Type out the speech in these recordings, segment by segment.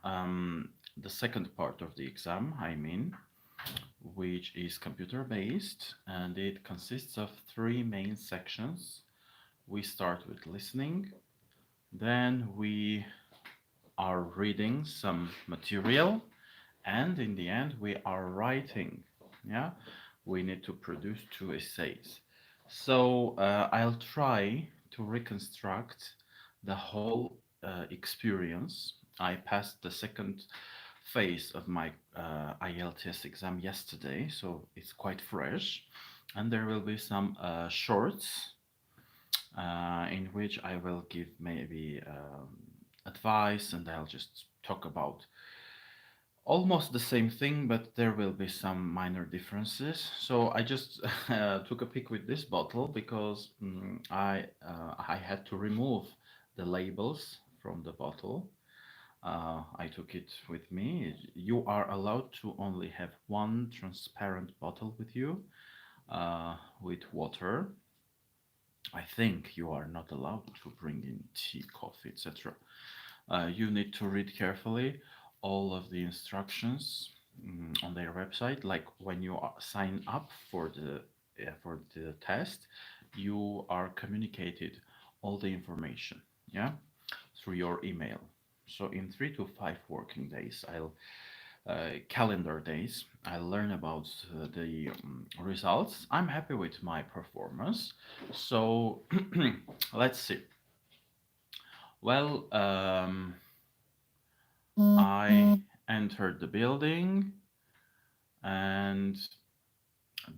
the second part of the exam, I mean, which is computer based, and it consists of three main sections. We start with listening, then we are reading some material, and in the end, we are writing. Yeah, we need to produce two essays. So I'll try to reconstruct the whole experience. I passed the second phase of my IELTS exam yesterday, so it's quite fresh. And there will be some shorts in which I will give maybe advice, and I'll just talk about almost the same thing, but there will be some minor differences. So I just took a pic with this bottle because I had to remove the labels from the bottle. I took it with me. You are allowed to only have one transparent bottle with you, with water. I think you are not allowed to bring in tea, coffee, etc. You need to read carefully all of the instructions on their website. Like when you sign up for the test, you are communicated all the information, yeah, through your email. So in 3 to 5 working days, I'll calendar days, I learn about the results. I'm happy with my performance. So let's see. Well, I entered the building, and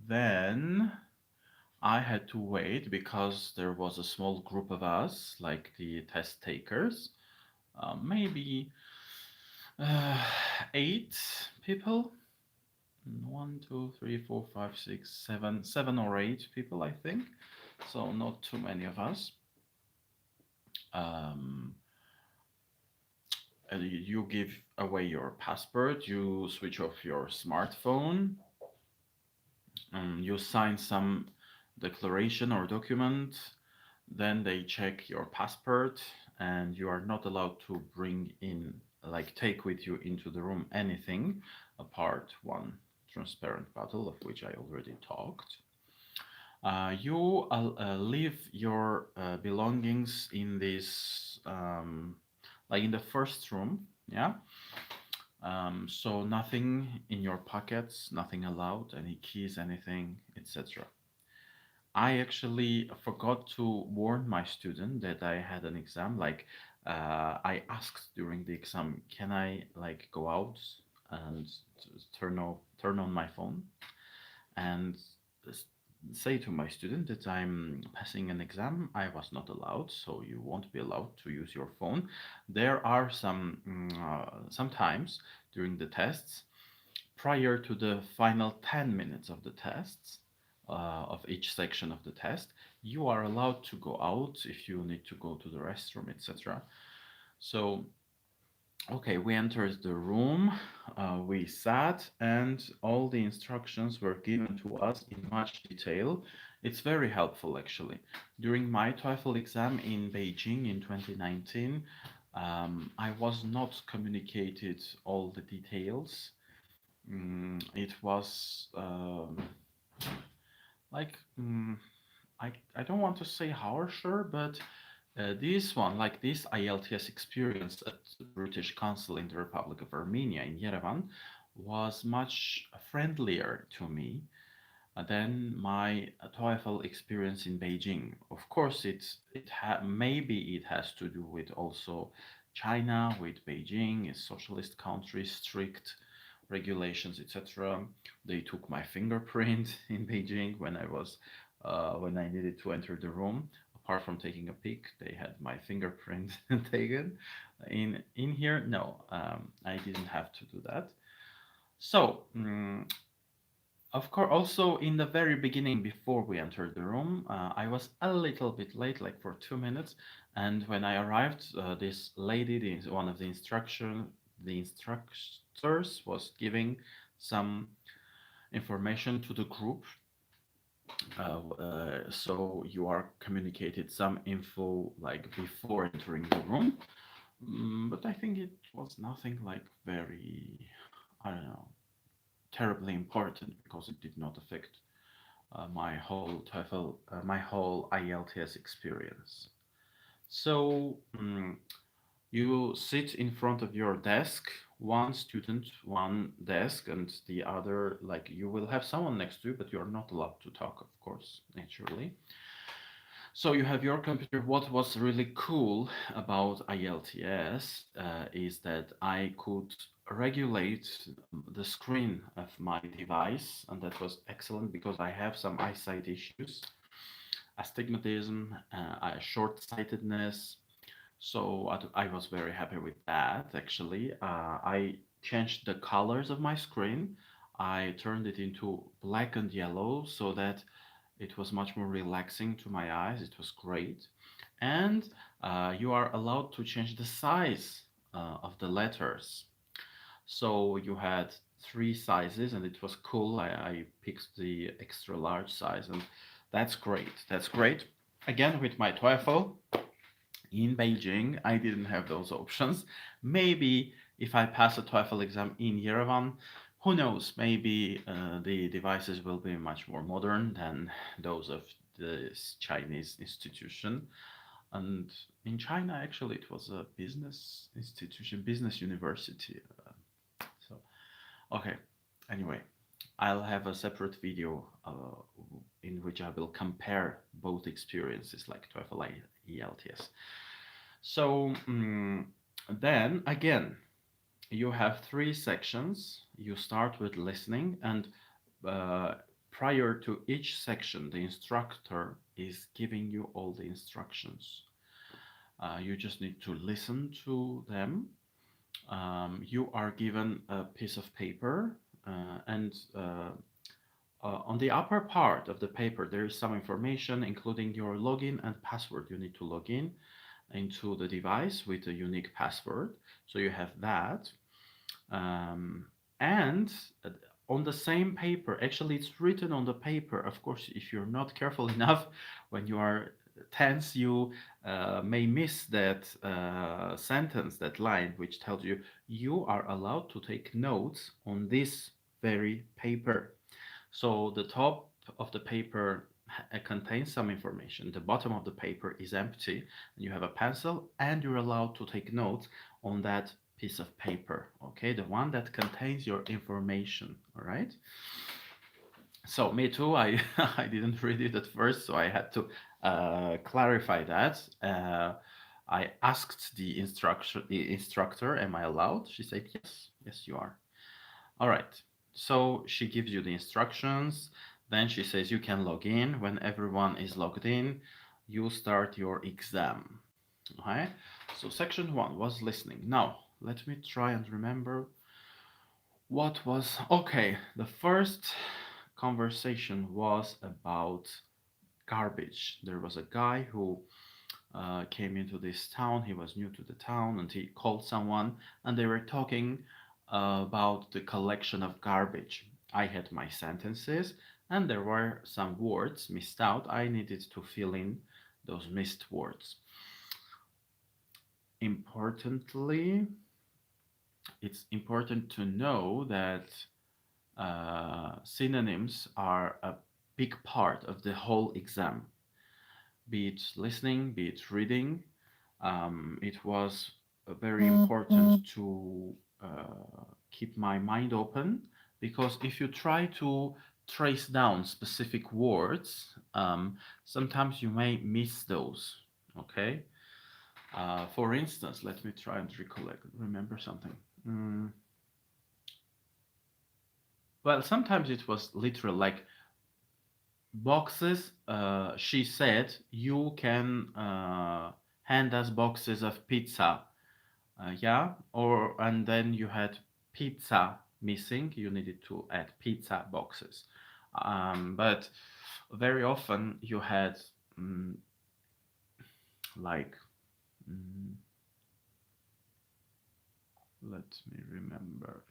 then I had to wait because there was a small group of us, like the test takers, maybe uh, 8 people. 7 or 8 people, I think. So not too many of us. Um, you give away your passport, you switch off your smartphone, you sign some declaration or document, then they check your passport, and you are not allowed to bring in, like, take with you into the room anything apart one transparent bottle, of which I already talked. You leave your belongings in this, like in the first room, yeah. So nothing in your pockets, nothing allowed, any keys, anything, etc. I actually forgot to warn my student that I had an exam. Like, I asked during the exam, can I like go out and turn on my phone and say to my student that I'm passing an exam. I was not allowed, so you won't be allowed to use your phone. There are sometimes during the tests, prior to the final 10 minutes of the tests, of each section of the test, you are allowed to go out if you need to go to the restroom, etc. So, okay, we entered the room, we sat, and all the instructions were given to us in much detail. It's very helpful, actually. During my TOEFL exam in Beijing in 2019, I was not communicated all the details. It was like, I don't want to say harsher, but this one, like this IELTS experience at the British Council in the Republic of Armenia in Yerevan, was much friendlier to me than my TOEFL experience in Beijing. Of course, maybe it has to do with also China, with Beijing, a socialist country, strict regulations, etc. They took my fingerprint in Beijing when I needed to enter the room. Apart from taking a pic, they had my fingerprint taken. In here, no, I didn't have to do that. So, of course, also in the very beginning, before we entered the room, I was a little bit late, like for 2 minutes. And when I arrived, this lady, one of the instructors, was giving some information to the group. So you are communicated some info like before entering the room. But I think it was nothing like very, I don't know, terribly important because it did not affect my whole TOEFL, my whole IELTS experience. So you sit in front of your desk, one student, one desk, and the other, like you will have someone next to you, but you are not allowed to talk, of course, naturally. So you have your computer. What was really cool about IELTS is that I could regulate the screen of my device, and that was excellent because I have some eyesight issues, astigmatism, short-sightedness. So I was very happy with that. Actually, I changed the colors of my screen. I turned it into black and yellow so that it was much more relaxing to my eyes. It was great. And you are allowed to change the size of the letters. So you had three sizes, and it was cool. I picked the extra large size, and that's great. That's great. Again, with my TOEFL in Beijing, I didn't have those options. Maybe if I pass a TOEFL exam in Yerevan, who knows? Maybe the devices will be much more modern than those of this Chinese institution. And in China, actually, it was a business institution, business university. So, okay. Anyway, I'll have a separate video in which I will compare both experiences, like TOEFL ELTS. So then again, you have three sections. You start with listening, and uh, prior to each section, the instructor is giving you all the instructions. You just need to listen to them. You are given a piece of paper, and on the upper part of the paper, there is some information, including your login and password. You need to log in into the device with a unique password. So you have that. Um, and on the same paper, actually, it's written on the paper. Of course, if you're not careful enough, when you are tense, you may miss that sentence, that line, which tells you you are allowed to take notes on this very paper. So the top of the paper contains some information. The bottom of the paper is empty, and you have a pencil, and you're allowed to take notes on that piece of paper. Okay, the one that contains your information. All right. So me too. I I didn't read it at first, so I had to clarify that. I asked the instructor, "Am I allowed?" She said, "Yes, yes, you are." All right. So she gives you the instructions. Then she says you can log in. When everyone is logged in, you start your exam. Okay. So section one was listening. Now let me try and remember what was okay. The first conversation was about garbage. There was a guy who came into this town. He was new to the town, and he called someone, and they were talking about the collection of garbage. I had my sentences, and there were some words missed out. I needed to fill in those missed words. Importantly, it's important to know that synonyms are a big part of the whole exam, be it listening, be it reading. It was very important to keep my mind open, because if you try to trace down specific words, sometimes you may miss those. Okay. For instance, let me try and remember something. Well, sometimes it was literal, like boxes. She said, "You can hand us boxes of pizza." Yeah, or and then you had pizza missing. You needed to add pizza boxes. But very often you had mm, like mm, let me remember.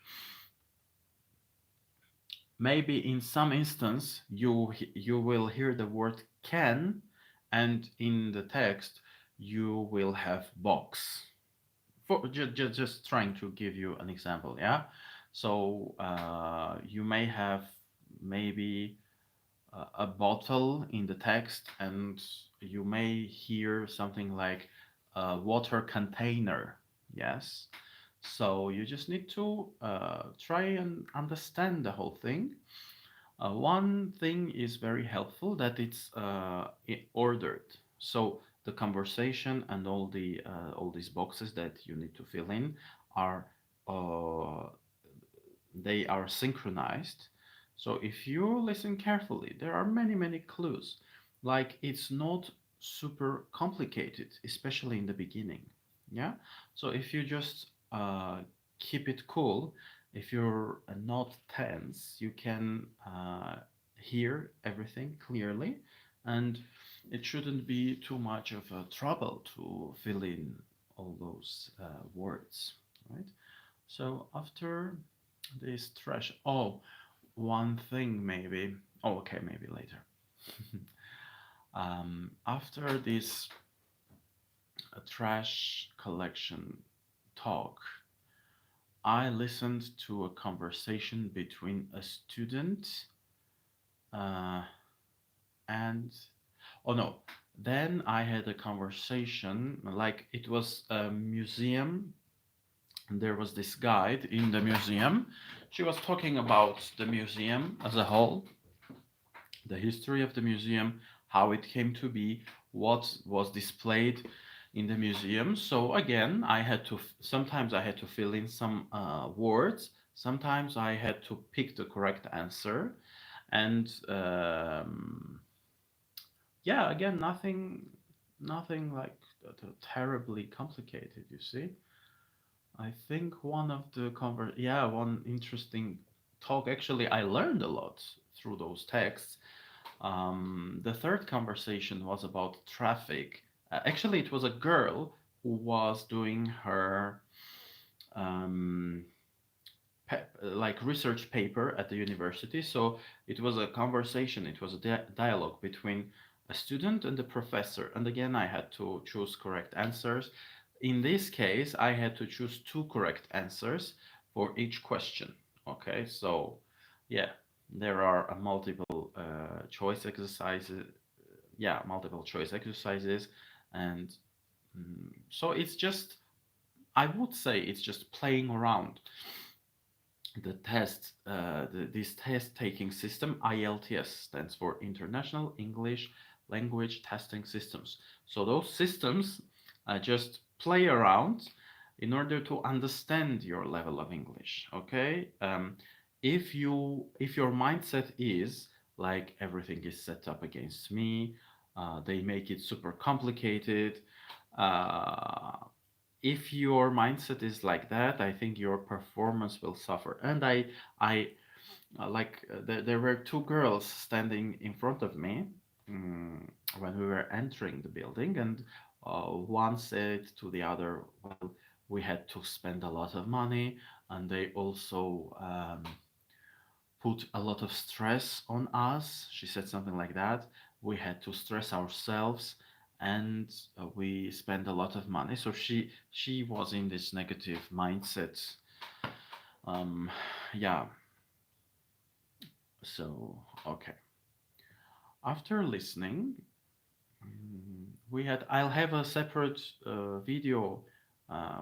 Maybe in some instance you will hear the word can, and in the text you will have box. For just trying to give you an example, yeah. So you may have maybe a bottle in the text, and you may hear something like a water container. Yes. So you just need to try and understand the whole thing. One thing is very helpful, that it's ordered. So the conversation and all these boxes that you need to fill in are uh, they are synchronized. So if you listen carefully, there are many clues. Like, it's not super complicated, especially in the beginning. Yeah. So if you just keep it cool, if you're not tense, you can hear everything clearly, and it shouldn't be too much of a trouble to fill in all those words, right? So after this trash, oh, one thing maybe. Oh, okay, maybe later. After this trash collection talk, I listened to a conversation between a student uh, and oh no, then I had a conversation, like it was a museum. There was this guide in the museum. She was talking about the museum as a whole, the history of the museum, how it came to be, what was displayed in the museum. So again, sometimes I had to fill in some words, sometimes I had to pick the correct answer, and yeah, again, nothing like terribly complicated. You see, I think one interesting talk. Actually, I learned a lot through those texts. The third conversation was about traffic. Actually, it was a girl who was doing her um, like research paper at the university. So it was a conversation, it was a dialogue between a student and the professor. And again, I had to choose correct answers. In this case, I had to choose two correct answers for each question. Okay, so yeah, there are multiple choice exercises. Yeah, multiple choice exercises. And so it's just, I would say it's just playing around this test taking system. IELTS stands for International English Language Testing Systems. So those systems just play around in order to understand your level of English. Okay, if your mindset is like everything is set up against me, they make it super complicated. Uh, if your mindset is like that, I think your performance will suffer. And I there were two girls standing in front of me when we were entering the building, and one said to the other, "Well, we had to spend a lot of money, and they also put a lot of stress on us." She said something like that. We had to stress ourselves, and we spend a lot of money. So she was in this negative mindset. Um, yeah. So okay. After listening, I'll have a separate video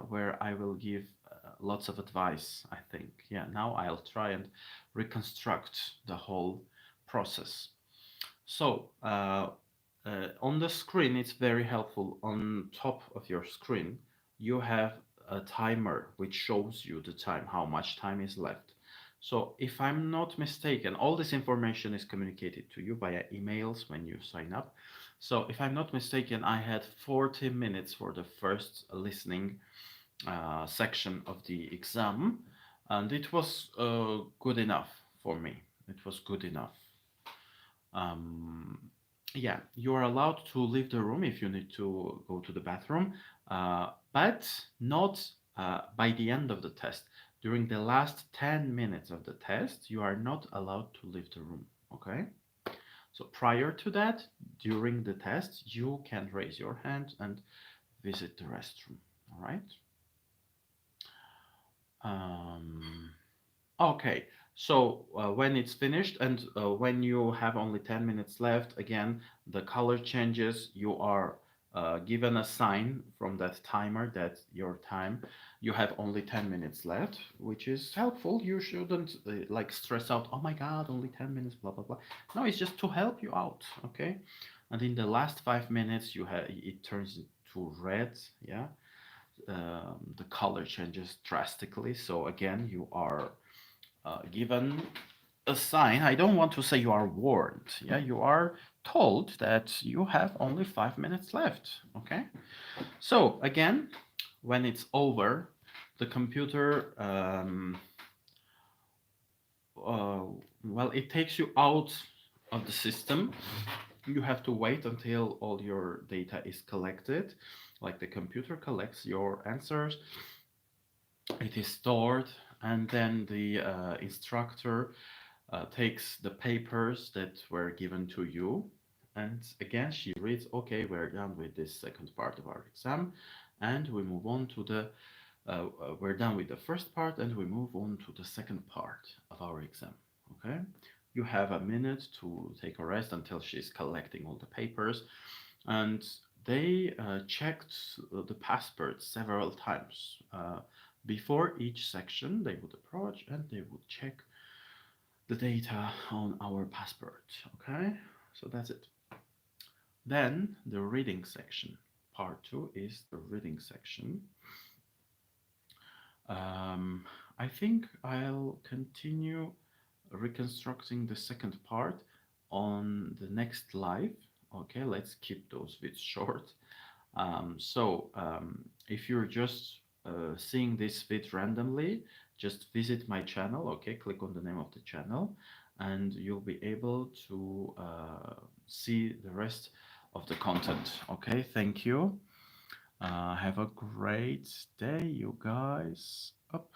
where I will give lots of advice, I think. Yeah, now I'll try and reconstruct the whole process. So, on the screen, it's very helpful. On top of your screen, you have a timer which shows you the time, how much time is left. So, if I'm not mistaken, all this information is communicated to you via emails when you sign up. So, if I'm not mistaken, I had 40 minutes for the first listening section of the exam, and it was good enough for me. It was good enough. Um, yeah, you are allowed to leave the room if you need to go to the bathroom, but not by the end of the test. During the last 10 minutes of the test, you are not allowed to leave the room. Okay? So prior to that, during the test, you can raise your hand and visit the restroom. All right? Um, Okay, so when it's finished and when you have only 10 minutes left, again, the color changes. You are given a sign from that timer that your time, you have only 10 minutes left, which is helpful. You shouldn't like stress out, oh my God, only 10 minutes, blah, blah, blah. No, it's just to help you out, okay? And in the last 5 minutes, you have it turns to red, yeah? The color changes drastically. So again, you are given a sign. I don't want to say you are warned. Yeah, you are told that you have only 5 minutes left. Okay. So again, when it's over, the computer, uh, well, it takes you out of the system. You have to wait until all your data is collected. Like the computer collects your answers, it is stored, and then the instructor takes the papers that were given to you, and again she reads, okay, we're done with this second part of our exam, and we move on to the we're done with the first part and we move on to the second part of our exam. Okay, you have a minute to take a rest until she's collecting all the papers, and they checked the passport several times. Before each section, they would approach and they would check the data on our passport. Okay, so that's it. Then the reading section. Part two is the reading section. Um, I think I'll continue reconstructing the second part on the next live. Okay, let's keep those bits short. If you're just seeing this vid randomly, just visit my channel. Okay, click on the name of the channel, and you'll be able to see the rest of the content. Okay, thank you. Have a great day, you guys. Up.